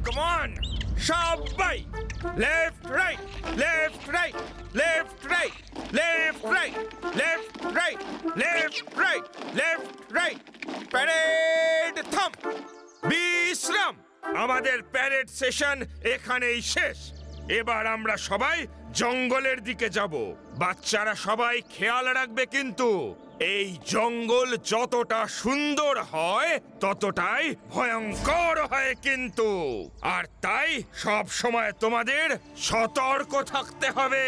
Come on! সবাই left right left right left right left right left right left right left right parade থাম বিশ্রাম আমাদের parade session এখানেই শেষ এবার আমরা সবাই জঙ্গলের দিকে যাব বাচ্চারা সবাই খেয়াল রাখবে কিন্তু এই জঙ্গল যতটা সুন্দর হয় ততটাই ভয়ঙ্কর হয় কিন্তু আর তাই সব সময় তোমাদের সতর্ক থাকতে হবে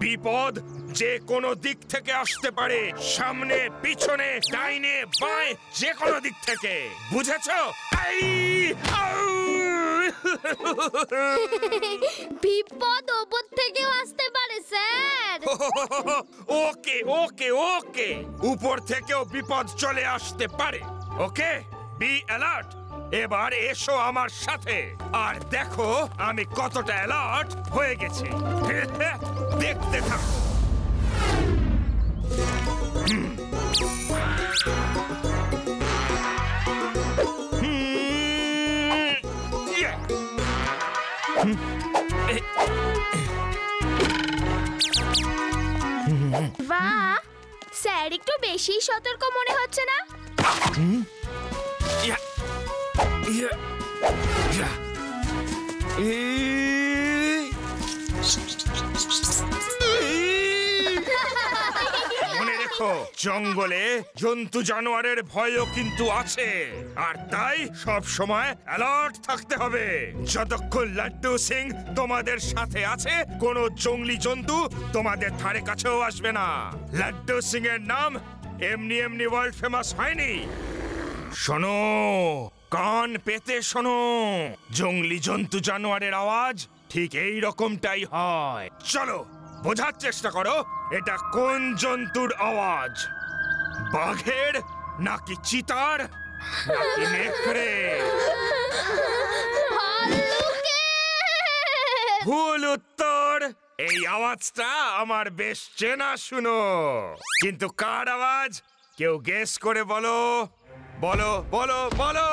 বিপদ যে কোনো দিক থেকে আসতে পারে সামনে পিছনে ডাইনে বাঁয়ে যে কোনো দিক থেকে বুঝেছো বিপদ ওপর থেকেও আসতে পারে স্যার ওকে ওকে ওকে উপর থেকেও বিপদ চলে আসতে পারে ওকে বি অ্যালার্ট এবার এসো আমার সাথে আর দেখো আমি কতটা অ্যালার্ট হয়ে গেছি দেখতে থাকো বাহ স্যার একটু বেশি সতর্ক মনে হচ্ছে না মনে রেখো জঙ্গলে জন্তু জানোয়ারের ভয়ও কিন্তু আছে আর তাই সব সময় অ্যালার্ট থাকতে হবে যতক্ষণ লাড্ডু সিং তোমাদের সাথে আছে কোনো জঙ্গলি জন্তু তোমাদের ধারে কাছেও আসবে না লাড্ডু সিং এর নাম এমনি এমনি ওয়ার্ল্ড ফেমাস হয়নি শোনো কান পেতে শোনো জঙ্গলি জন্তু জানোয়ারের আওয়াজ ঠিক এই রকমটাই হয় চলো বোঝার চেষ্টা করো এটা কোন জন্তুর আওয়াজ বাঘের নাকি চিতার নাকি নেকড়ে ভুল উত্তর এই আওয়াজটা আমার বেশ চেনা শুনো কিন্তু কার আওয়াজ কেউ গেস করে বলো বলো বলো বলো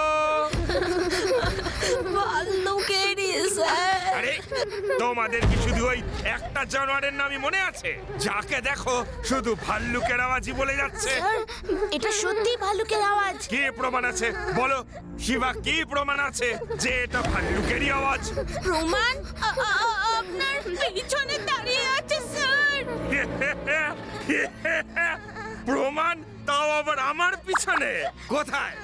ভাল্লুকেরই স্যার আরে তোমাদের কি শুধু ওই একটা জানোয়ারের নামই মনে আছে যাকে দেখো শুধু ভাল্লুকের আওয়াজই বলে যাচ্ছে এটা সত্যি ভাল্লুকের আওয়াজ কি প্রমাণ আছে বলো শিবা কি প্রমাণ আছে যে এটা ভাল্লুকেরই আওয়াজ প্রমাণ আপনার পিছনে দাঁড়িয়ে আছে স্যার প্রমাণ তাও আবার আমার পিছনে কোথায়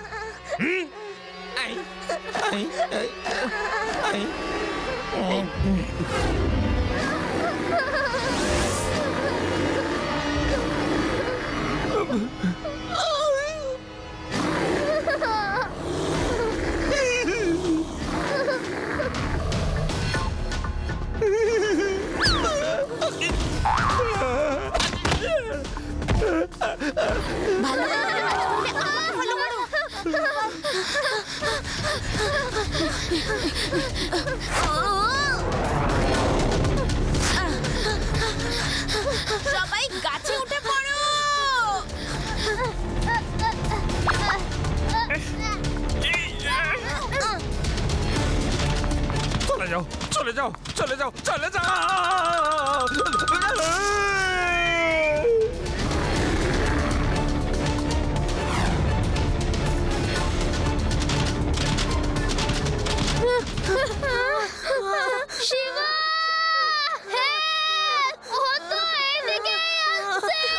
সবাই গাছে উঠে পড়ো চলে যাও চলে যাও চলে যাও চলে যাও শিবা ও তো এদিকে আসছে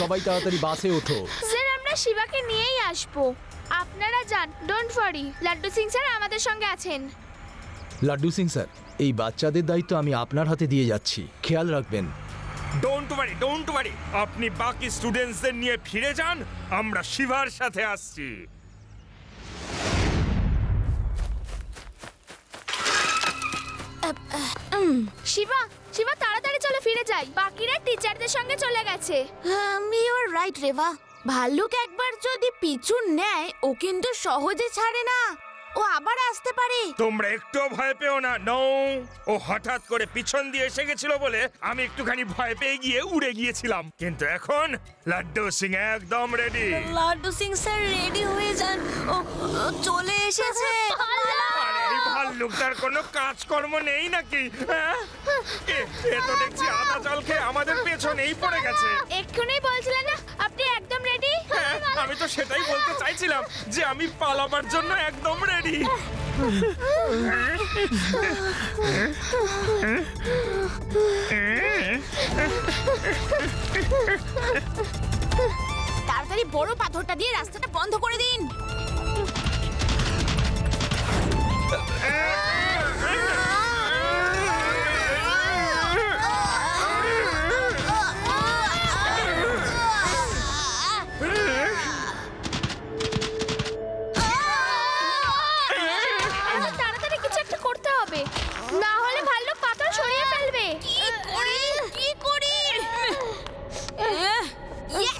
সবাই তাড়াতাড়ি বাসে ওঠো। স্যার আমরা শিবাকে নিয়েই আসবো, আপনারা যান, don't worry. Laddu Singh sir আমাদের সঙ্গে আছেন। লাড্ডু সিং স্যার, এই বাচ্চাদের দায়িত্ব আমি আপনার হাতে দিয়ে যাচ্ছি, খেয়াল রাখবেন। ডোন্ট ওয়ারি, আপনি বাকি স্টুডেন্টসদের নিয়ে ফিরে যান, আমরা শিবার সাথে আসছি। শিবা, শিবা তাড়াতাড়ি চলে ফিরে যাই, বাকিরা টিচারদের সঙ্গে চলে গেছে। You are right Reva. ভাল্লুক একবার যদি পিছু নেয় ও কিন্তু সহজে ছাড়ে না, ও আবার আসতে পারে। তোমরা একটু ভয় পেও না। নো, ও হঠাৎ করে পিছন দিয়ে এসে গেছিল বলে আমি একটুখানি ভয় পেয়ে গিয়ে উড়ে গিয়েছিলাম, কিন্তু এখন লাড্ডু সিং একদম ready. Laddu Singh sir ready হয়ে যান, ও চলে এসেছে। আরে এই ভাল্লুকটার কোনো কাজকর্ম নেই নাকি? হ্যাঁ? এ তো দেখছি আদা জল খেয়ে আমাদের পেছনেই পড়ে গেছে। এক্ষুনি বলছিলেন না আপনি একদম রেডি? হ্যাঁ, আমি তো সেটাই বলতে চাইছিলাম যে আমি পালাবার জন্য একদম রেডি। তাড়াতাড়ি বড় পাথরটা দিয়ে রাস্তাটা বন্ধ করে দিন। তাড়াতাড়ি কিছু একটা করতে হবে, না হলে ভাল্লুক পাথর সরিয়ে ফেলবে। কি করি? ইয়েস!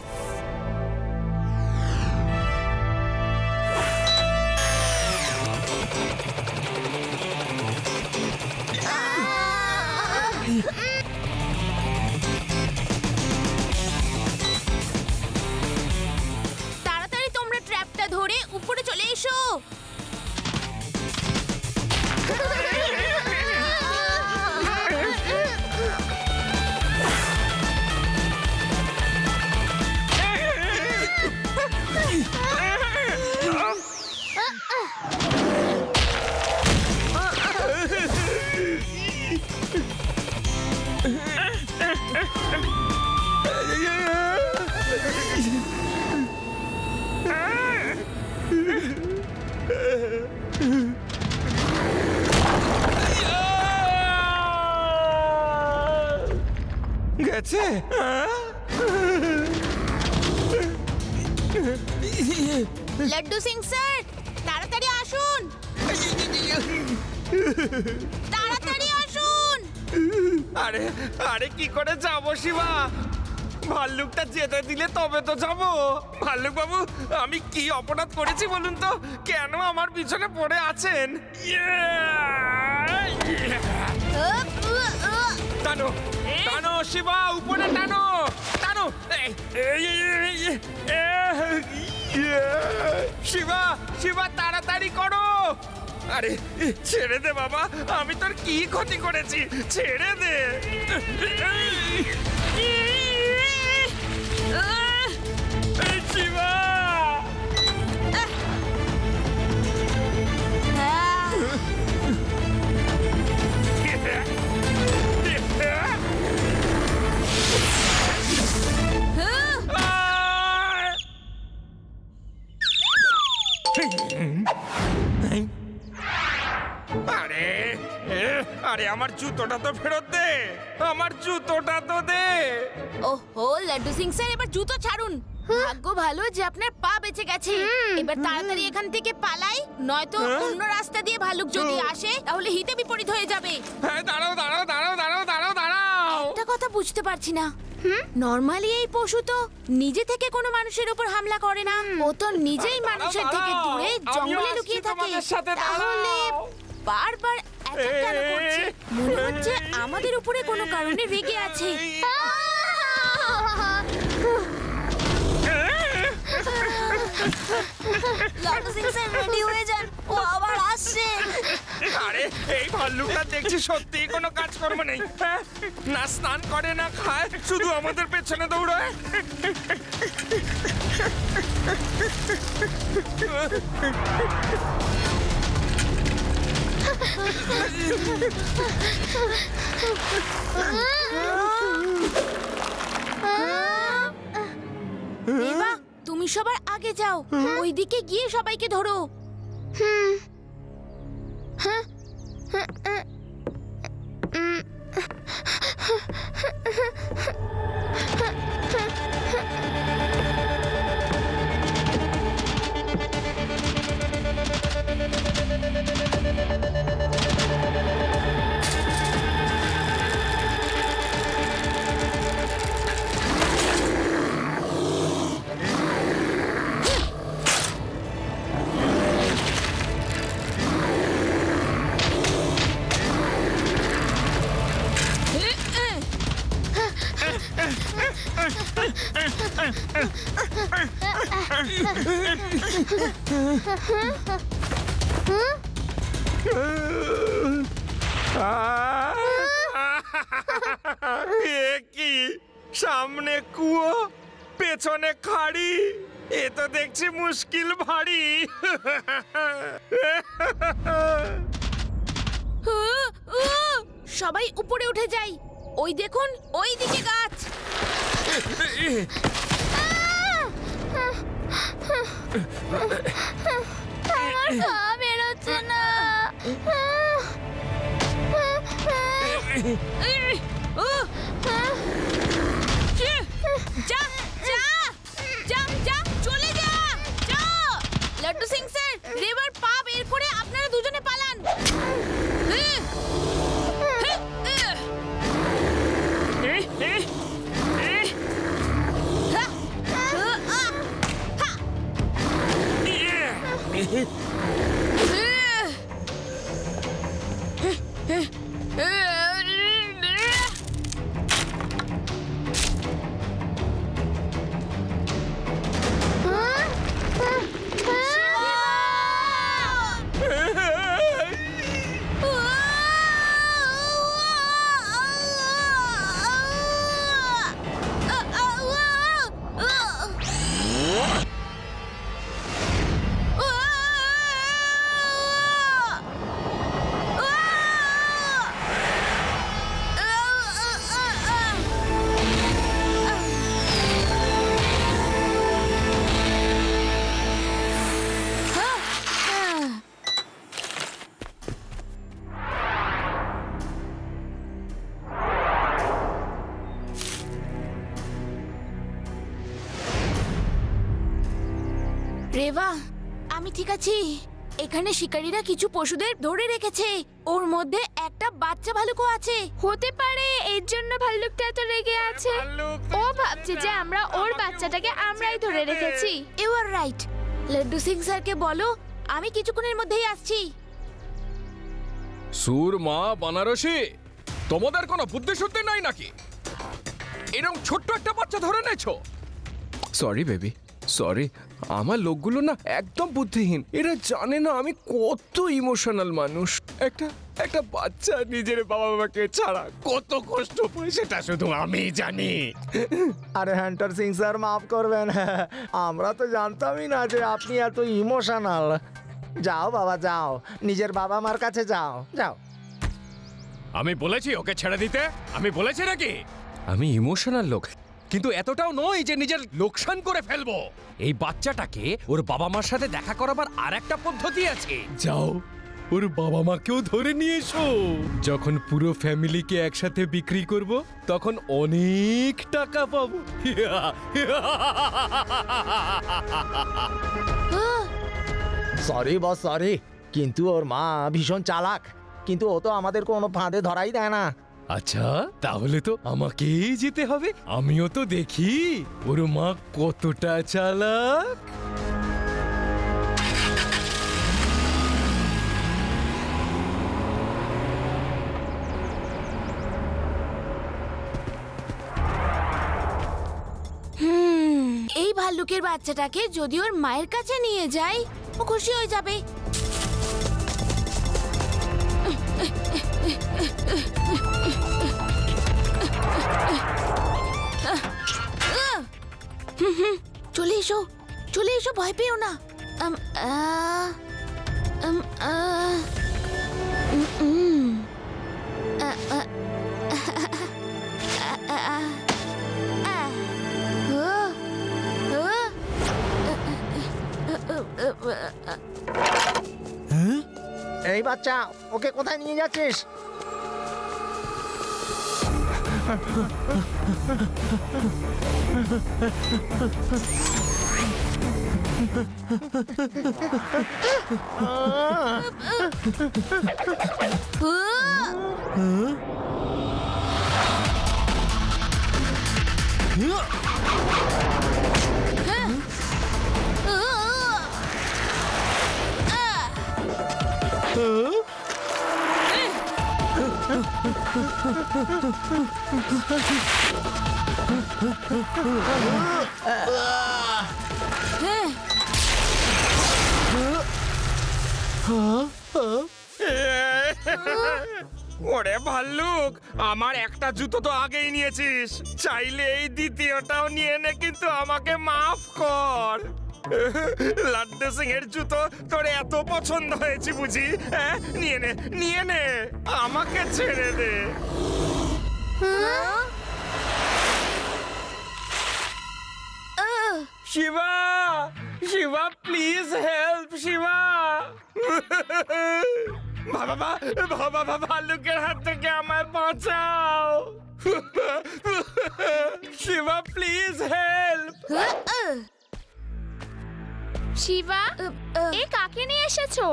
তাড়াতাড়ি তোমরা ট্র্যাপটা ধরে উপরে চলে এসো। গেছে? লাড্ডু সিং স্যার তাড়াতাড়ি আসুন, তাড়াতাড়ি আসুন। আরে আরে কি করে যাবো শিবা? ভাল্লুকটা যেতে দিলে তবে তো যাবো। ভাল্লুক বাবু, আমি কি অপরাধ করেছি বলুন তো? কেন আমার পিছনে পড়ে আছেন? টানো টানো শিবা, উপরে টানো টানো। শিবা শিবা তাড়াতাড়ি করো। আরে ছেড়ে দে বাবা, আমি তোর কি ক্ষতি করেছি? ছেড়ে দে। শিবা আরে আরে আমার জুতোটা তো ফেরত দে, আমার জুতোটা তো দে। ওহো লাড্ডু সিং স্যার এবার জুতো ছাড়ুন। ভাগ্য ভালো যে আপনার পা বেঁচে গেছে। এবার তাড়াতাড়ি এখান থেকে পালাই, নয়তো অন্য রাস্তা দিয়ে ভালুক যদি আসে তাহলে হিতে বিপরীত হয়ে যাবে। হ্যাঁ দাঁড়াও দাঁড়াও দাঁড়াও দাঁড়াও দাঁড়াও দাঁড়াও। একটা কথা বুঝতে পারছি না, নরমালি এই পশু তো নিজে থেকে কোনো মানুষের উপর হামলা করে না, ও তো নিজেই মানুষের থেকে দূরে জঙ্গলে লুকিয়ে থাকে। তাহলে বারবার অ্যাটাক কেন করছে? মনে হচ্ছে আমাদের উপরে কোনো কারণে রেগে আছে। লাড্ডু সিং স্যার রেডি হয়ে যান, ও আবার আসছে। আরে এই ভাল্লুকটা দেখছি সত্যি কোনো কাজকর্ম নেই। হ্যাঁ? না স্নান করে না খায়, শুধু আমাদের পেছনে দৌড়ায়। সবার আগে যাও, ওইদিকে গিয়ে সবাইকে ধরো। কি সামনে কুয়ো, পেছনে খাড়ি, এ তো দেখছি মুশকিল ভারী। সবাই উপরে উঠে যাই। ওই দেখুন, ওই দিকে গাছ। আমার পা বেরোচ্ছে না। যা যা যা যা, চলে যা যা। লাড্ডু সিং স্যার, রেবার পা বের করে আপনারা দুজনে পালান। রেবা, আমি ঠিক আছি। এখানে শিকারীরা কিছু পশুদের ধরে রেখেছে, ওর মধ্যে একটা বাচ্চা ভালুকও আছে। হতে পারে এর জন্য ভাল্লুকটা এত রেগে আছে। ও ভাবছে যে আমরা ওর বাচ্চাটাকে আমরাই ধরে রেখেছি। You are right. Laddu Singh স্যারকে বলো আমি কিছুক্ষণের মধ্যেই আসছি। সুরমা, বানারসি, তোমাদের কোনো বুদ্ধি শুদ্ধি নাই নাকি? এরকম ছোট্ট একটা বাচ্চা ধরে নেছো? Sorry baby, sorry. আমার লোকগুলো না একদম বুদ্ধিহীন। এরা জানে না আমি কত ইমোশনাল মানুষ। একটা বাচ্চা নিজের বাবা মাকে ছাড়া কত কষ্ট পায় সেটা শুধু আমিই জানি। আরে হান্টার সিং স্যার, মাফ করবেন, আমরা তো জানতামই না যে আপনি এত ইমোশনাল। যাও বাবা, যাও, নিজের বাবা মার কাছে যাও, যাও। আমি বলেছি ওকে ছেড়ে দিতে? আমি বলেছি নাকি? আমি ইমোশনাল লোক, কিন্তু এতটাও নয় যে নিজের লোকসান করে ফেলবো। এই বাচ্চাটাকে ওর বাবা মার সাথে দেখা করাবার আর একটা পদ্ধতি আছে। যাও, ওর বাবা মাকেও ধরে নিয়ে এসো। যখন পুরো ফ্যামিলিকে একসাথে বিক্রি করব তখন অনেক টাকা পাবো। সরি বস, সরি, কিন্তু ওর মা ভীষণ চালাক, কিন্তু ও তো আমাদের কোনো ফাঁদে ধরাই দেয় না। আচ্ছা, তাহলে তো আমাকেই যেতে হবে। আমিও তো দেখি ওর মা কতটা চালাক। এই ভাল্লুকের বাচ্চাটাকে যদি ওর মায়ের কাছে নিয়ে যাই, ও খুশি হয়ে যাবে। চলে এসো, চলে এসো, ভয় পেও না। এই বাচ্চা, ওকে কোথায় নিয়ে যাচ্ছিস? ওরে ভাল্লুক, আমার একটা জুতো তো আগেই নিয়েছিস, চাইলে এই দ্বিতীয়টাও নিয়ে নে, কিন্তু আমাকে মাফ কর। লাড্ডু সিং এর জুতো তোর এত পছন্দ হয়েছে বুঝি? হ্যাঁ, নিয়ে নে, নিয়ে নে, আমাকে ছেড়ে দে। Shiva, Shiva please help, Shiva. বাবা, বাবা, ভাল্লুকের হাত থেকে আমায় বাঁচাও। Shiva please help. শিবা, এ কাকে নিয়ে এসেছো?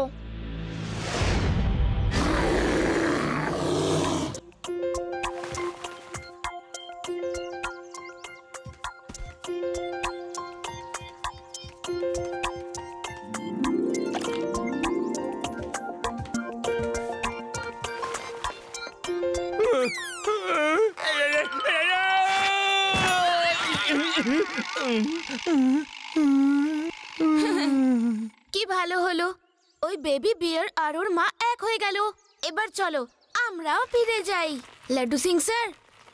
কি ভালো হলো, ওই বেবি বিয়ার আর ওর মা এক হয়ে গেল। এবার চলো আমরাও ফিরে যাই। লাড্ডু সিং স্যার,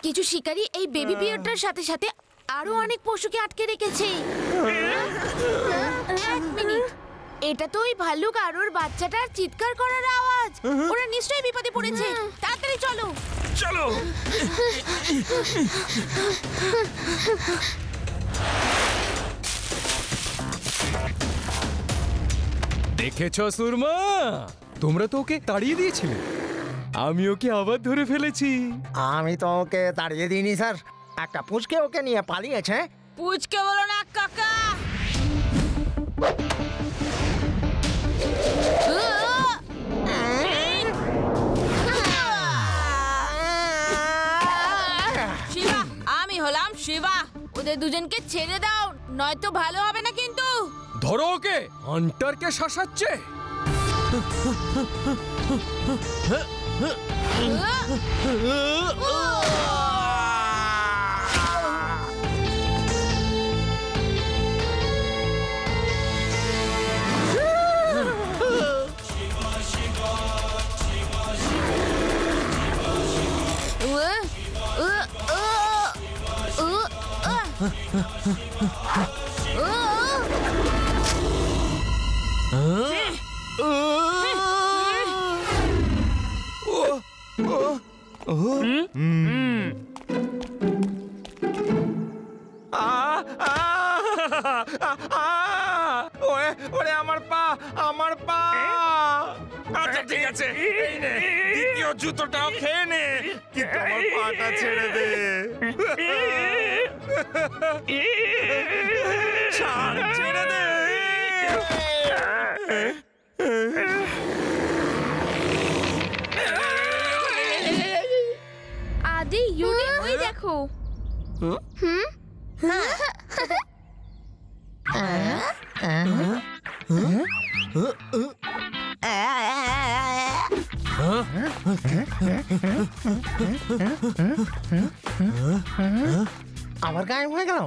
কিছু শিকারী এই বেবি বিয়ারটার সাথে সাথে আরো অনেক পশুকে আটকে রেখেছে। এক মিনিট, এটা তো ওই ভাল্লুক আর ওর বাচ্চাটার চিৎকার করার আওয়াজ। ওরা নিশ্চয়ই বিপদে পড়েছে। তাড়াতাড়ি চলো চলো। দেখেছো সুরমা, তোমরা তো ওকে তাড়িয়ে দিয়েছিলে, আমি ওকে আবার ধরে ফেলেছি। আমি তো ওকে তাড়িয়ে দিইনি স্যার, একটা পুচকে ওকে নিয়ে পালিয়েছে। পুচকে বলো না কাকা। শিবা, আমি হলাম শিবা। ওদের দুজনকে ছেড়ে দাও, নয়তো ভালো হবে না কিন্তু। ধরো ওকে, হান্টারকে শাসাচ্ছে। ওরে আমার পা, আমার পা। আচ্ছা ঠিক আছে, এই নে, দ্বিতীয় জুতোটাও খেয়ে নে, কিন্তু আমার পাটা ছেড়ে দে। ছাড়, ছেড়ে দে। আদি, ইউনি, ওই দেখো। আবার গায়েব হয়ে গেল।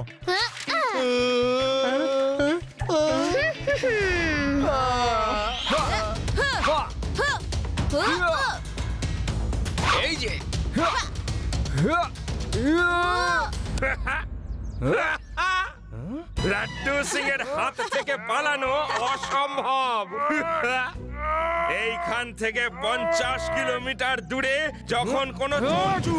এই যে লাড্ডু সিং এর হাত থেকে পালানো অসম্ভব। এইখান থেকে 50 কিলোমিটার দূরে যখন কোনো জন্তু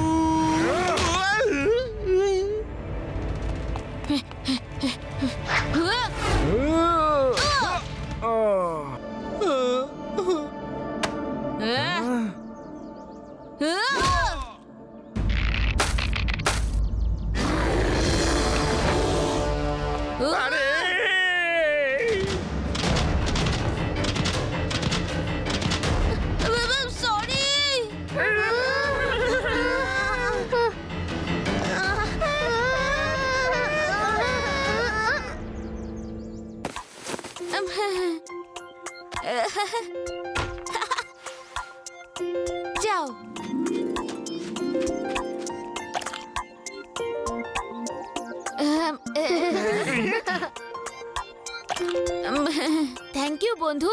যাও। থ্যাংক ইউ বন্ধু।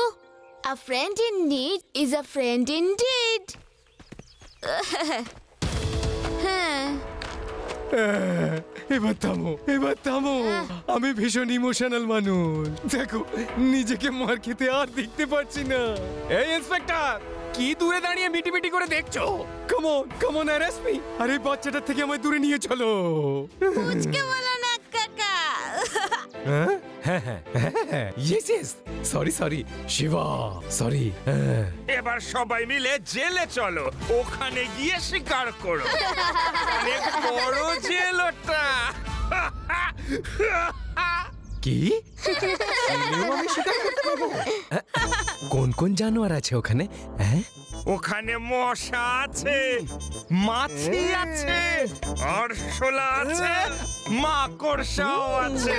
A friend in need is a friend indeed. এবার থামো আমি ভীষণ ইমোশনাল মানুষ। দেখো নিজেকে মার খেতে আর দেখতে পারছি না। এই ইন্সপেক্টর, কি দূরে দাঁড়িয়ে মিটিমিটি করে দেখছো? Come on arrest me. আরে বাচ্চাটার থেকে আমায় দূরে নিয়ে চলো। মুচকে বলো না কাকা। Yes sorry Shiva, sorry. এবার সবাই মিলে জেলে চলো, ওখানে গিয়ে শিকার করো। অনেক বড় জেল ওটা। কি? কোন কোন জানোয়ার আছে ওখানে? ওখানে মশা আছে, মাছি আছে, আরশোলা আছে, মাকড়সাও আছে।